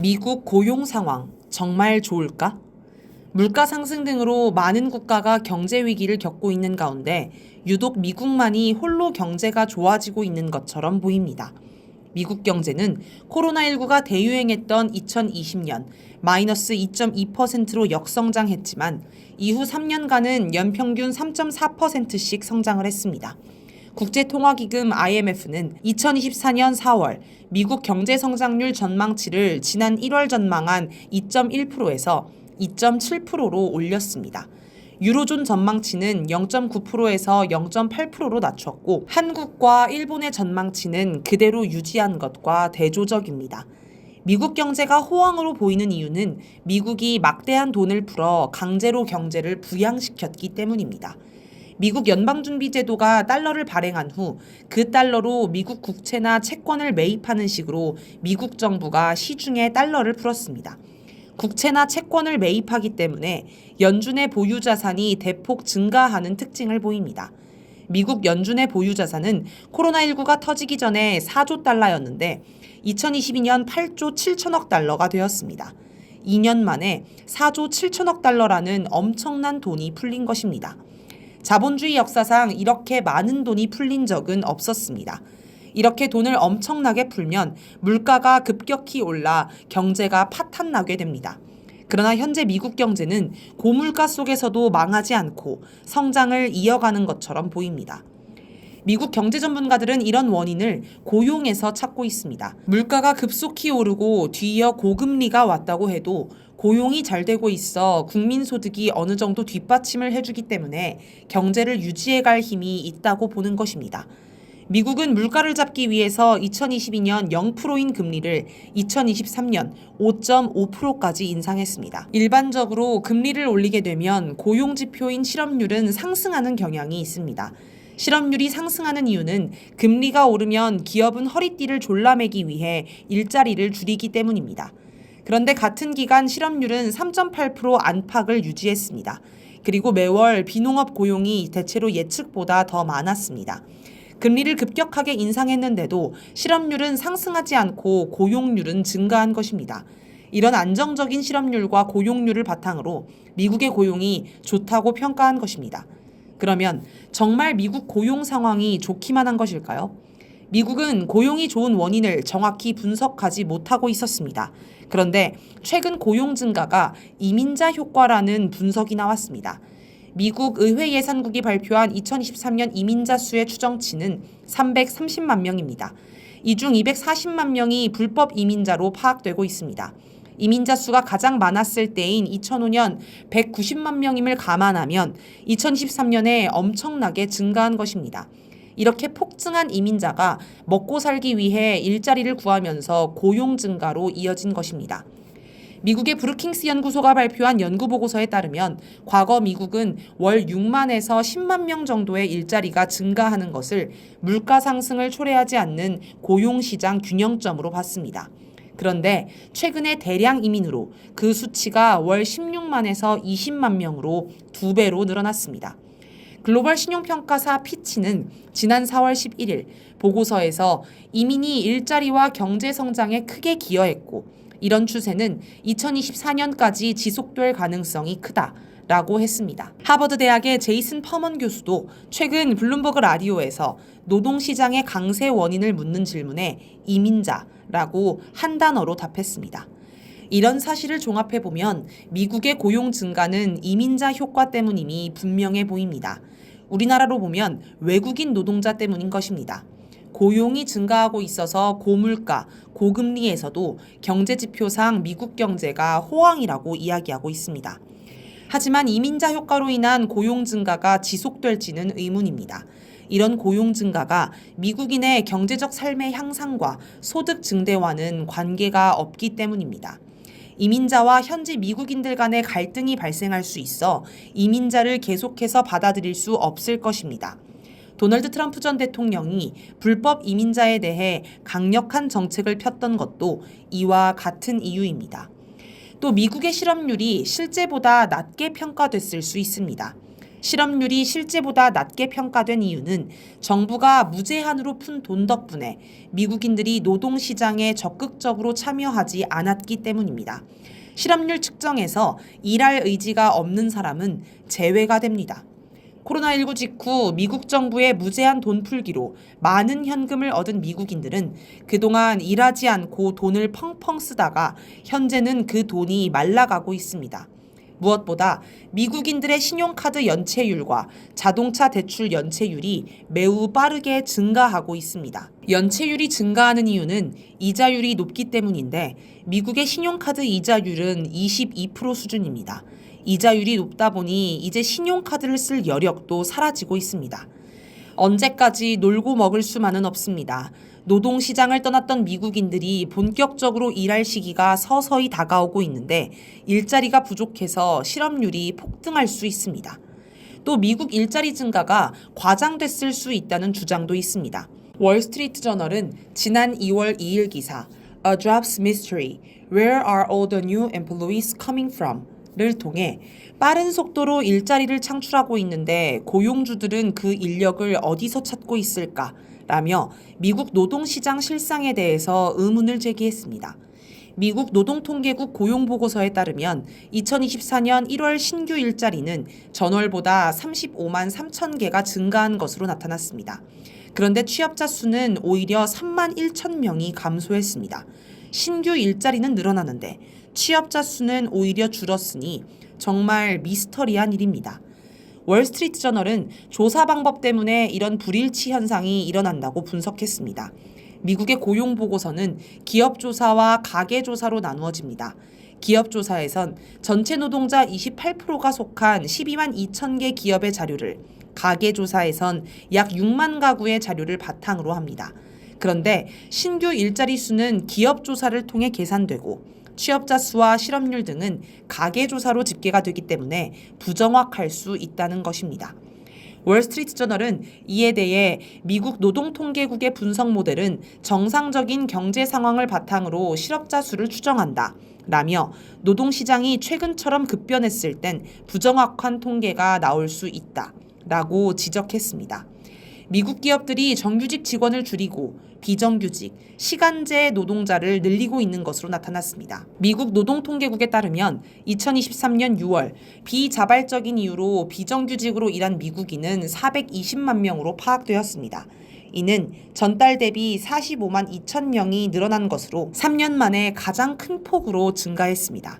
미국 고용 상황 정말 좋을까? 물가 상승 등으로 많은 국가가 경제 위기를 겪고 있는 가운데 유독 미국만이 홀로 경제가 좋아지고 있는 것처럼 보입니다. 미국 경제는 코로나19가 대유행했던 2020년 마이너스 2.2%로 역성장했지만 이후 3년간은 연평균 3.4%씩 성장을 했습니다. 국제통화기금 IMF는 2024년 4월 미국 경제 성장률 전망치를 지난 1월 전망한 2.1%에서 2.7%로 올렸습니다. 유로존 전망치는 0.9%에서 0.8%로 낮췄고 한국과 일본의 전망치는 그대로 유지한 것과 대조적입니다. 미국 경제가 호황으로 보이는 이유는 미국이 막대한 돈을 풀어 강제로 경제를 부양시켰기 때문입니다. 미국 연방준비제도가 달러를 발행한 후 그 달러로 미국 국채나 채권을 매입하는 식으로 미국 정부가 시중에 달러를 풀었습니다. 국채나 채권을 매입하기 때문에 연준의 보유 자산이 대폭 증가하는 특징을 보입니다. 미국 연준의 보유 자산은 코로나19가 터지기 전에 4조 달러였는데 2022년 8조 7천억 달러가 되었습니다. 2년 만에 4조 7천억 달러라는 엄청난 돈이 풀린 것입니다. 자본주의 역사상 이렇게 많은 돈이 풀린 적은 없었습니다. 이렇게 돈을 엄청나게 풀면 물가가 급격히 올라 경제가 파탄나게 됩니다. 그러나 현재 미국 경제는 고물가 속에서도 망하지 않고 성장을 이어가는 것처럼 보입니다. 미국 경제 전문가들은 이런 원인을 고용에서 찾고 있습니다. 물가가 급속히 오르고 뒤이어 고금리가 왔다고 해도 고용이 잘 되고 있어 국민 소득이 어느 정도 뒷받침을 해주기 때문에 경제를 유지해갈 힘이 있다고 보는 것입니다. 미국은 물가를 잡기 위해서 2022년 0%인 금리를 2023년 5.5%까지 인상했습니다. 일반적으로 금리를 올리게 되면 고용지표인 실업률은 상승하는 경향이 있습니다. 실업률이 상승하는 이유는 금리가 오르면 기업은 허리띠를 졸라매기 위해 일자리를 줄이기 때문입니다. 그런데 같은 기간 실업률은 3.8% 안팎을 유지했습니다. 그리고 매월 비농업 고용이 대체로 예측보다 더 많았습니다. 금리를 급격하게 인상했는데도 실업률은 상승하지 않고 고용률은 증가한 것입니다. 이런 안정적인 실업률과 고용률을 바탕으로 미국의 고용이 좋다고 평가한 것입니다. 그러면 정말 미국 고용 상황이 좋기만 한 것일까요? 미국은 고용이 좋은 원인을 정확히 분석하지 못하고 있었습니다. 그런데 최근 고용 증가가 이민자 효과라는 분석이 나왔습니다. 미국 의회 예산국이 발표한 2023년 이민자 수의 추정치는 330만 명입니다. 이 중 240만 명이 불법 이민자로 파악되고 있습니다. 이민자 수가 가장 많았을 때인 2005년 190만 명임을 감안하면 2023년에 엄청나게 증가한 것입니다. 이렇게 폭증한 이민자가 먹고 살기 위해 일자리를 구하면서 고용 증가로 이어진 것입니다. 미국의 브루킹스 연구소가 발표한 연구 보고서에 따르면 과거 미국은 월 6만에서 10만 명 정도의 일자리가 증가하는 것을 물가 상승을 초래하지 않는 고용시장 균형점으로 봤습니다. 그런데 최근에 대량 이민으로 그 수치가 월 16만에서 20만 명으로 2배로 늘어났습니다. 글로벌 신용평가사 피치는 지난 4월 11일 보고서에서 이민이 일자리와 경제 성장에 크게 기여했고 이런 추세는 2024년까지 지속될 가능성이 크다라고 했습니다. 하버드 대학의 제이슨 퍼먼 교수도 최근 블룸버그 라디오에서 노동시장의 강세 원인을 묻는 질문에 이민자라고 한 단어로 답했습니다. 이런 사실을 종합해보면 미국의 고용 증가는 이민자 효과 때문임이 분명해 보입니다. 우리나라로 보면 외국인 노동자 때문인 것입니다. 고용이 증가하고 있어서 고물가, 고금리에서도 경제지표상 미국 경제가 호황이라고 이야기하고 있습니다. 하지만 이민자 효과로 인한 고용 증가가 지속될지는 의문입니다. 이런 고용 증가가 미국인의 경제적 삶의 향상과 소득 증대와는 관계가 없기 때문입니다. 이민자와 현지 미국인들 간의 갈등이 발생할 수 있어 이민자를 계속해서 받아들일 수 없을 것입니다. 도널드 트럼프 전 대통령이 불법 이민자에 대해 강력한 정책을 폈던 것도 이와 같은 이유입니다. 또 미국의 실업률이 실제보다 낮게 평가됐을 수 있습니다. 실업률이 실제보다 낮게 평가된 이유는 정부가 무제한으로 푼 돈 덕분에 미국인들이 노동시장에 적극적으로 참여하지 않았기 때문입니다. 실업률 측정에서 일할 의지가 없는 사람은 제외가 됩니다. 코로나19 직후 미국 정부의 무제한 돈 풀기로 많은 현금을 얻은 미국인들은 그동안 일하지 않고 돈을 펑펑 쓰다가 현재는 그 돈이 말라가고 있습니다. 무엇보다 미국인들의 신용카드 연체율과 자동차 대출 연체율이 매우 빠르게 증가하고 있습니다. 연체율이 증가하는 이유는 이자율이 높기 때문인데 미국의 신용카드 이자율은 22% 수준입니다. 이자율이 높다 보니 이제 신용카드를 쓸 여력도 사라지고 있습니다. 언제까지 놀고 먹을 수만은 없습니다. 노동시장을 떠났던 미국인들이 본격적으로 일할 시기가 서서히 다가오고 있는데 일자리가 부족해서 실업률이 폭등할 수 있습니다. 또 미국 일자리 증가가 과장됐을 수 있다는 주장도 있습니다. 월스트리트 저널은 지난 2월 2일 기사 A Jobs Mystery, Where are all the new employees coming from? 를 통해 빠른 속도로 일자리를 창출하고 있는데 고용주들은 그 인력을 어디서 찾고 있을까? 라며 미국 노동시장 실상에 대해서 의문을 제기했습니다. 미국 노동통계국 고용보고서에 따르면 2024년 1월 신규 일자리는 전월보다 35만 3천 개가 증가한 것으로 나타났습니다. 그런데 취업자 수는 오히려 3만 1천 명이 감소했습니다. 신규 일자리는 늘어나는데 취업자 수는 오히려 줄었으니 정말 미스터리한 일입니다. 월스트리트 저널은 조사 방법 때문에 이런 불일치 현상이 일어난다고 분석했습니다. 미국의 고용보고서는 기업조사와 가계조사로 나누어집니다. 기업조사에선 전체 노동자 28%가 속한 12만 2천 개 기업의 자료를, 가계조사에선 약 6만 가구의 자료를 바탕으로 합니다. 그런데 신규 일자리 수는 기업조사를 통해 계산되고 취업자 수와 실업률 등은 가계조사로 집계가 되기 때문에 부정확할 수 있다는 것입니다. 월스트리트 저널은 이에 대해 미국 노동통계국의 분석 모델은 정상적인 경제 상황을 바탕으로 실업자 수를 추정한다 라며 노동시장이 최근처럼 급변했을 땐 부정확한 통계가 나올 수 있다 라고 지적했습니다. 미국 기업들이 정규직 직원을 줄이고 비정규직, 시간제 노동자를 늘리고 있는 것으로 나타났습니다. 미국 노동통계국에 따르면 2023년 6월 비자발적인 이유로 비정규직으로 일한 미국인은 420만 명으로 파악되었습니다. 이는 전달 대비 45만 2천 명이 늘어난 것으로 3년 만에 가장 큰 폭으로 증가했습니다.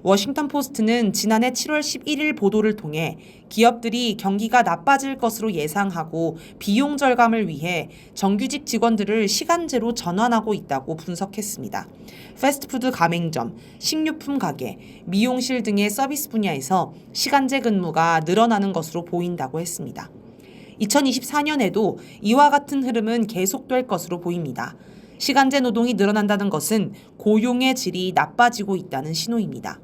워싱턴 포스트는 지난해 7월 11일 보도를 통해 기업들이 경기가 나빠질 것으로 예상하고 비용 절감을 위해 정규직 직원들을 시간제로 전환하고 있다고 분석했습니다. 패스트푸드 가맹점, 식료품 가게, 미용실 등의 서비스 분야에서 시간제 근무가 늘어나는 것으로 보인다고 했습니다. 2024년에도 이와 같은 흐름은 계속될 것으로 보입니다. 시간제 노동이 늘어난다는 것은 고용의 질이 나빠지고 있다는 신호입니다.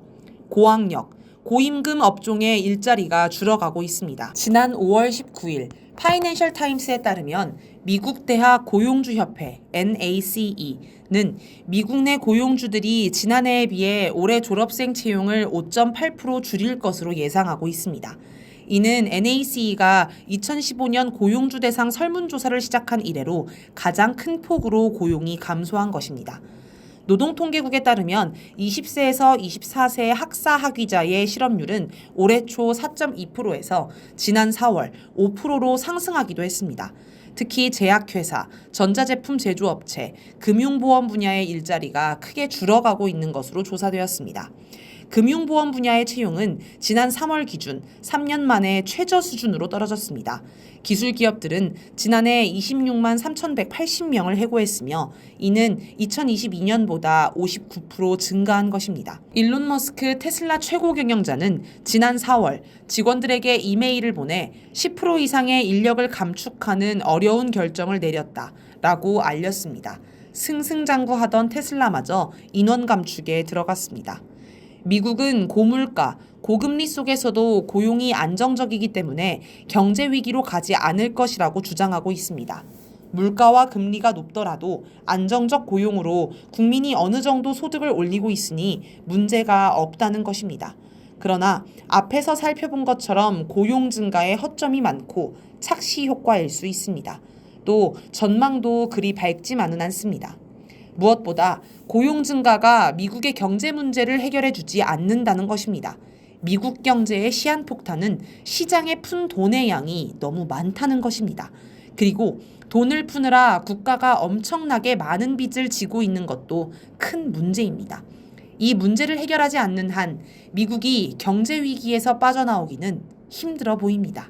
고학력, 고임금 업종의 일자리가 줄어가고 있습니다. 지난 5월 19일 파이낸셜 타임스에 따르면 미국 대학 고용주협회 NACE는 미국 내 고용주들이 지난해에 비해 올해 졸업생 채용을 5.8% 줄일 것으로 예상하고 있습니다. 이는 NACE가 2015년 고용주 대상 설문조사를 시작한 이래로 가장 큰 폭으로 고용이 감소한 것입니다. 노동통계국에 따르면 20세에서 24세 학사 학위자의 실업률은 올해 초 4.2%에서 지난 4월 5%로 상승하기도 했습니다. 특히 제약회사, 전자제품 제조업체, 금융보험 분야의 일자리가 크게 줄어가고 있는 것으로 조사되었습니다. 금융보험 분야의 채용은 지난 3월 기준 3년 만에 최저 수준으로 떨어졌습니다. 기술 기업들은 지난해 26만 3,180명을 해고했으며 이는 2022년보다 59% 증가한 것입니다. 일론 머스크 테슬라 최고 경영자는 지난 4월 직원들에게 이메일을 보내 10% 이상의 인력을 감축하는 어려운 결정을 내렸다라고 알렸습니다. 승승장구하던 테슬라마저 인원 감축에 들어갔습니다. 미국은 고물가, 고금리 속에서도 고용이 안정적이기 때문에 경제 위기로 가지 않을 것이라고 주장하고 있습니다. 물가와 금리가 높더라도 안정적 고용으로 국민이 어느 정도 소득을 올리고 있으니 문제가 없다는 것입니다. 그러나 앞에서 살펴본 것처럼 고용 증가에 허점이 많고 착시 효과일 수 있습니다. 또 전망도 그리 밝지만은 않습니다. 무엇보다 고용 증가가 미국의 경제 문제를 해결해 주지 않는다는 것입니다. 미국 경제의 시한폭탄은 시장에 푼 돈의 양이 너무 많다는 것입니다. 그리고 돈을 푸느라 국가가 엄청나게 많은 빚을 지고 있는 것도 큰 문제입니다. 이 문제를 해결하지 않는 한 미국이 경제 위기에서 빠져나오기는 힘들어 보입니다.